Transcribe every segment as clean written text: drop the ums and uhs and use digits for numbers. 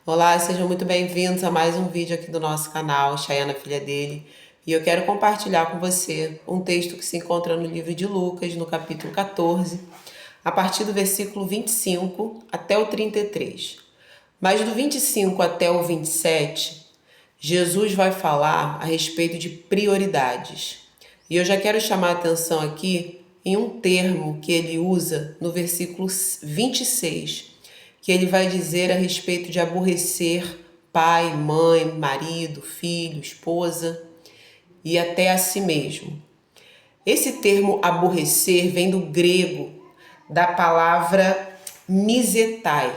Olá, sejam muito bem-vindos a mais um vídeo aqui do nosso canal, Chayana Filha dele. E eu quero compartilhar com você um texto que se encontra no livro de Lucas, no capítulo 14, a partir do versículo 25 até o 33. Mas do 25 até o 27, Jesus vai falar a respeito de prioridades. E eu já quero chamar a atenção aqui em um termo que ele usa no versículo 26, que ele vai dizer a respeito de aborrecer pai, mãe, marido, filho, esposa e até a si mesmo. Esse termo aborrecer vem do grego, da palavra misetai,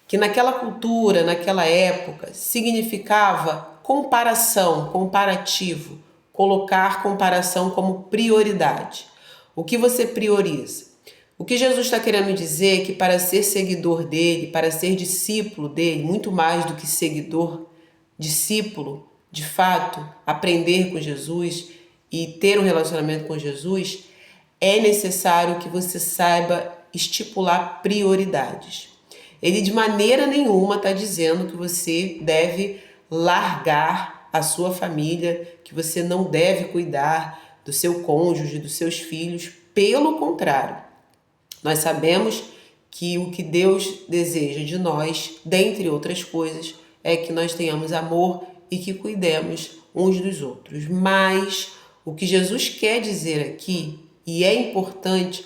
que naquela cultura, naquela época, significava comparação, comparativo, colocar comparação como prioridade. O que você prioriza? O que Jesus está querendo dizer é que para ser seguidor dele, para ser discípulo dele, muito mais do que seguidor, discípulo, de fato, aprender com Jesus e ter um relacionamento com Jesus, é necessário que você saiba estipular prioridades. Ele de maneira nenhuma está dizendo que você deve largar a sua família, que você não deve cuidar do seu cônjuge, dos seus filhos. Pelo contrário, nós sabemos que o que Deus deseja de nós, dentre outras coisas, é que nós tenhamos amor e que cuidemos uns dos outros. Mas o que Jesus quer dizer aqui, e é importante,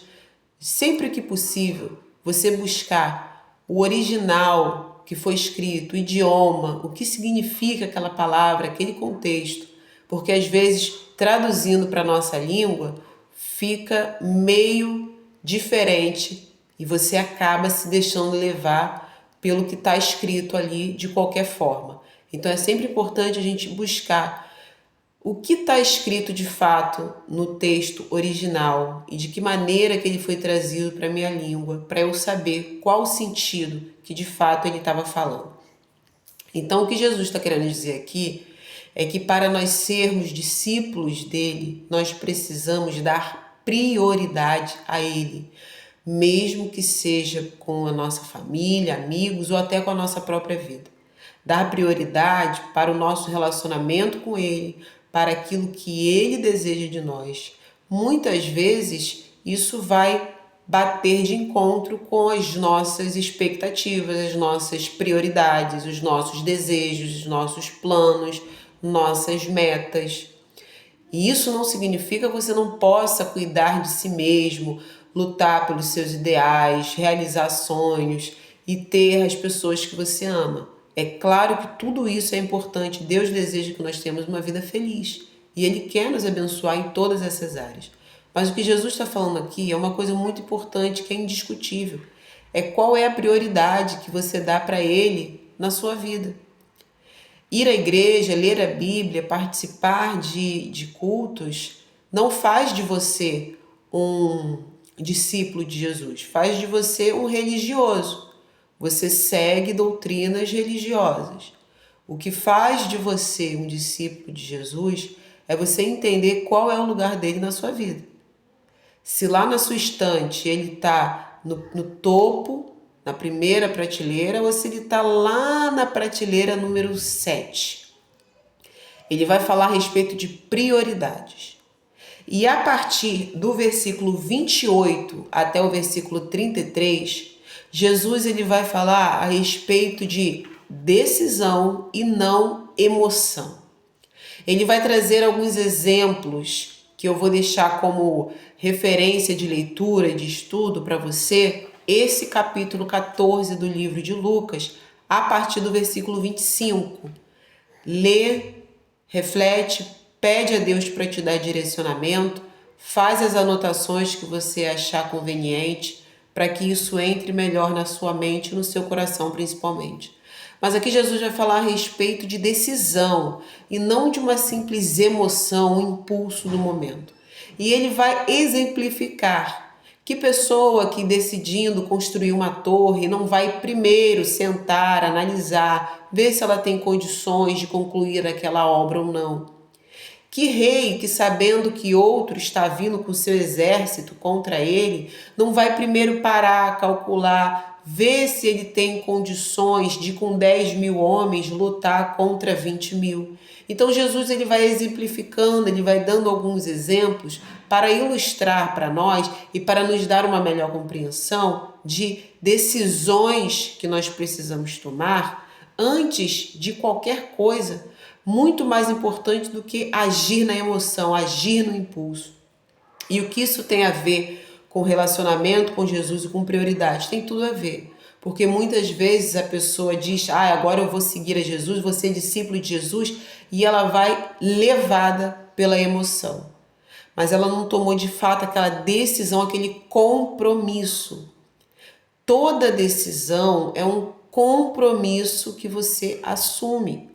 sempre que possível, você buscar o original que foi escrito, o idioma, o que significa aquela palavra, aquele contexto, porque às vezes, traduzindo para a nossa língua, fica meio diferente e você acaba se deixando levar pelo que está escrito ali de qualquer forma. Então é sempre importante a gente buscar o que está escrito de fato no texto original e de que maneira que ele foi trazido para a minha língua, para eu saber qual o sentido que de fato ele estava falando. Então o que Jesus está querendo dizer aqui é que para nós sermos discípulos dele, nós precisamos dar prioridade a ele, mesmo que seja com a nossa família, amigos ou até com a nossa própria vida. Dar prioridade para o nosso relacionamento com ele, para aquilo que ele deseja de nós. Muitas vezes isso vai bater de encontro com as nossas expectativas, as nossas prioridades, os nossos desejos, os nossos planos, nossas metas. E isso não significa que você não possa cuidar de si mesmo, lutar pelos seus ideais, realizar sonhos e ter as pessoas que você ama. É claro que tudo isso é importante. Deus deseja que nós tenhamos uma vida feliz e Ele quer nos abençoar em todas essas áreas. Mas o que Jesus está falando aqui é uma coisa muito importante, que é indiscutível. É qual é a prioridade que você dá para Ele na sua vida. Ir à igreja, ler a Bíblia, participar de cultos, não faz de você um discípulo de Jesus, faz de você um religioso. Você segue doutrinas religiosas. O que faz de você um discípulo de Jesus é você entender qual é o lugar dele na sua vida. Se lá na sua estante ele está no topo, na primeira prateleira, ou se ele está lá na prateleira número 7. Ele vai falar a respeito de prioridades. E a partir do versículo 28 até o versículo 33, Jesus ele vai falar a respeito de decisão e não emoção. Ele vai trazer alguns exemplos que eu vou deixar como referência de leitura e de estudo para você, esse capítulo 14 do livro de Lucas, a partir do versículo 25. Lê, reflete, pede a Deus para te dar direcionamento, faz as anotações que você achar conveniente, para que isso entre melhor na sua mente e no seu coração principalmente. Mas aqui Jesus vai falar a respeito de decisão e não de uma simples emoção, um impulso do momento. E ele vai exemplificar que pessoa que decidindo construir uma torre não vai primeiro sentar, analisar, ver se ela tem condições de concluir aquela obra ou não. Que rei que, sabendo que outro está vindo com seu exército contra ele, não vai primeiro parar, calcular, vê se ele tem condições de, com 10 mil homens, lutar contra 20 mil. Então Jesus ele vai exemplificando, ele vai dando alguns exemplos para ilustrar para nós e para nos dar uma melhor compreensão de decisões que nós precisamos tomar antes de qualquer coisa, muito mais importante do que agir na emoção, agir no impulso. E o que isso tem a ver com relacionamento com Jesus e com prioridade? Tem tudo a ver. Porque muitas vezes a pessoa diz, agora eu vou seguir a Jesus, vou ser discípulo de Jesus, e ela vai levada pela emoção. Mas ela não tomou de fato aquela decisão, aquele compromisso. Toda decisão é um compromisso que você assume.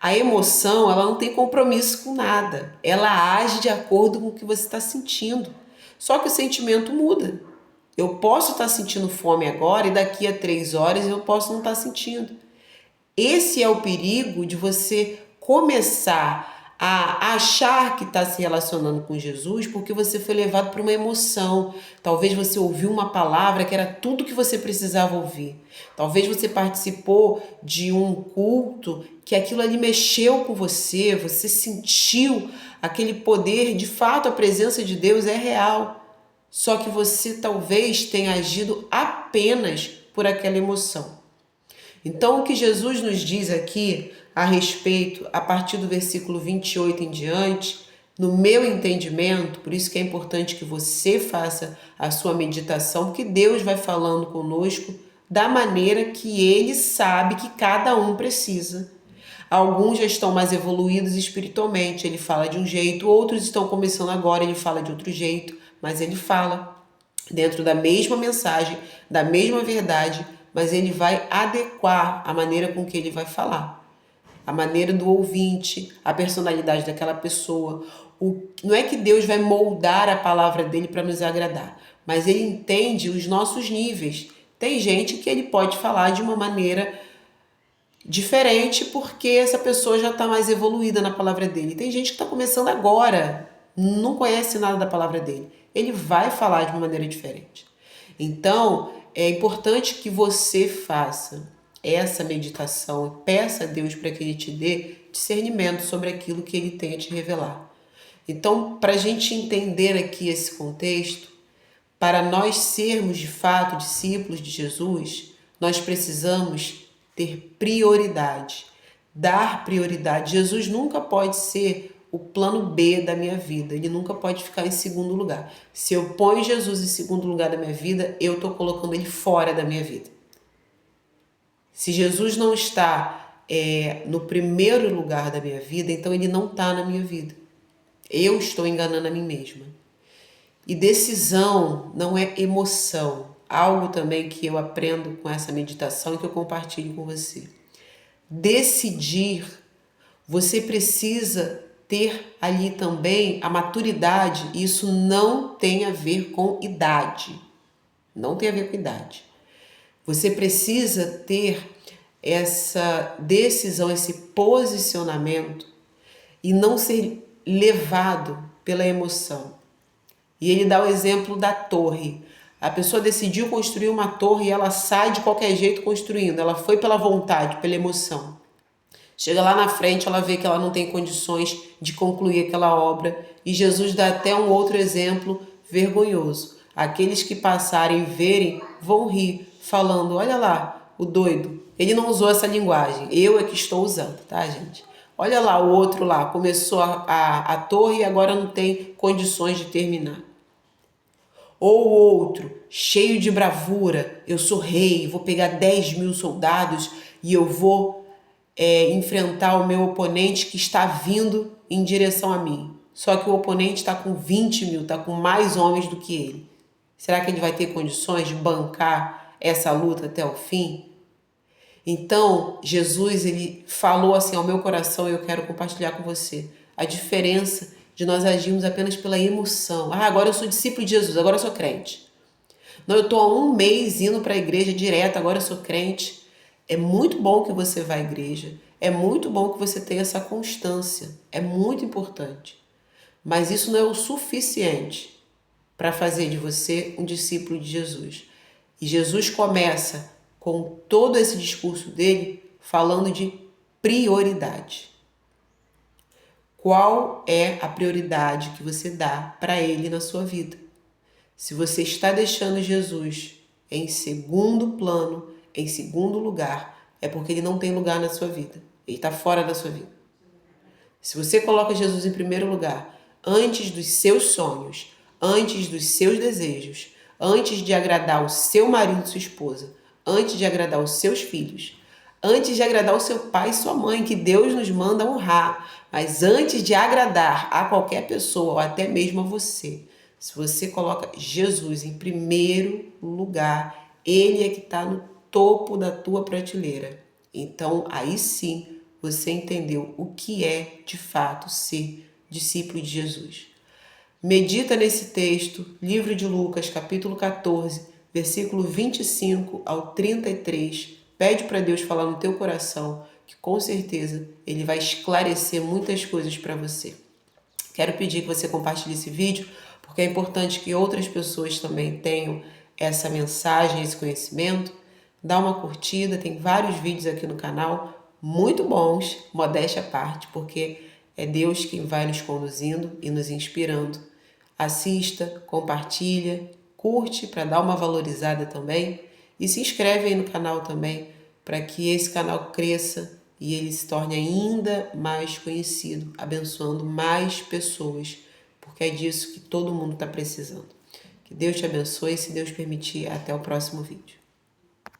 A emoção, ela não tem compromisso com nada. Ela age de acordo com o que você está sentindo. Só que o sentimento muda. Eu posso estar sentindo fome agora e daqui a 3 horas eu posso não estar sentindo. Esse é o perigo de você começar a achar que está se relacionando com Jesus porque você foi levado por uma emoção. Talvez você ouviu uma palavra que era tudo que você precisava ouvir. Talvez você participou de um culto que aquilo ali mexeu com você, você sentiu aquele poder, de fato a presença de Deus é real. Só que você talvez tenha agido apenas por aquela emoção. Então, o que Jesus nos diz aqui a respeito, a partir do versículo 28 em diante, no meu entendimento, por isso que é importante que você faça a sua meditação, porque Deus vai falando conosco da maneira que Ele sabe que cada um precisa. Alguns já estão mais evoluídos espiritualmente, Ele fala de um jeito, outros estão começando agora, Ele fala de outro jeito, mas Ele fala dentro da mesma mensagem, da mesma verdade, mas Ele vai adequar a maneira com que Ele vai falar. A maneira do ouvinte, a personalidade daquela pessoa. Não é que Deus vai moldar a palavra dele para nos agradar, mas Ele entende os nossos níveis. Tem gente que Ele pode falar de uma maneira diferente porque essa pessoa já está mais evoluída na palavra dele. Tem gente que está começando agora, não conhece nada da palavra dele. Ele vai falar de uma maneira diferente. Então, é importante que você faça essa meditação e peça a Deus para que Ele te dê discernimento sobre aquilo que Ele tem a te revelar. Então, para a gente entender aqui esse contexto, para nós sermos de fato discípulos de Jesus, nós precisamos ter prioridade, dar prioridade. Jesus nunca pode ser o plano B da minha vida, ele nunca pode ficar em segundo lugar. Se eu ponho Jesus em segundo lugar da minha vida, eu estou colocando ele fora da minha vida. Se Jesus não está no primeiro lugar da minha vida, então ele não está na minha vida. Eu estou enganando a mim mesma. E decisão não é emoção. Algo também que eu aprendo com essa meditação e que eu compartilho com você. Decidir, você precisa ter ali também a maturidade. Isso não tem a ver com idade. Não tem a ver com idade. Você precisa ter essa decisão, esse posicionamento e não ser levado pela emoção. E ele dá o exemplo da torre. A pessoa decidiu construir uma torre e ela sai de qualquer jeito construindo. Ela foi pela vontade, pela emoção. Chega lá na frente, ela vê que ela não tem condições de concluir aquela obra. E Jesus dá até um outro exemplo vergonhoso. Aqueles que passarem e verem vão rir, falando, olha lá, o doido. Ele não usou essa linguagem, eu é que estou usando, tá, gente? Olha lá, o outro lá, começou a torre e agora não tem condições de terminar. Ou o outro, cheio de bravura, eu sou rei, vou pegar 10 mil soldados e eu vou enfrentar o meu oponente que está vindo em direção a mim. Só que o oponente está com 20 mil, está com mais homens do que ele. Será que ele vai ter condições de bancar essa luta até o fim? Então, Jesus, ele falou assim ao meu coração e eu quero compartilhar com você a diferença de nós agirmos apenas pela emoção. Agora eu sou discípulo de Jesus, agora eu sou crente. Não, eu estou há 1 mês indo para a igreja direto, agora eu sou crente. É muito bom que você vá à igreja, é muito bom que você tenha essa constância, é muito importante. Mas isso não é o suficiente para fazer de você um discípulo de Jesus. E Jesus começa com todo esse discurso dele falando de prioridade. Qual é a prioridade que você dá para ele na sua vida? Se você está deixando Jesus em segundo plano, em segundo lugar, é porque ele não tem lugar na sua vida. Ele está fora da sua vida. Se você coloca Jesus em primeiro lugar, antes dos seus sonhos, antes dos seus desejos, antes de agradar o seu marido e sua esposa, antes de agradar os seus filhos, antes de agradar o seu pai e sua mãe, que Deus nos manda honrar, mas antes de agradar a qualquer pessoa ou até mesmo a você, se você coloca Jesus em primeiro lugar, ele é que está no topo da tua prateleira. Então, aí sim, você entendeu o que é, de fato, ser discípulo de Jesus. Medita nesse texto, livro de Lucas, capítulo 14, versículo 25 ao 33. Pede para Deus falar no teu coração, que com certeza Ele vai esclarecer muitas coisas para você. Quero pedir que você compartilhe esse vídeo, porque é importante que outras pessoas também tenham essa mensagem, esse conhecimento. Dá uma curtida, tem vários vídeos aqui no canal, muito bons, modéstia à parte, porque é Deus quem vai nos conduzindo e nos inspirando. Assista, compartilha, curte para dar uma valorizada também e se inscreve aí no canal também para que esse canal cresça e ele se torne ainda mais conhecido, abençoando mais pessoas, porque é disso que todo mundo está precisando. Que Deus te abençoe e, se Deus permitir, até o próximo vídeo.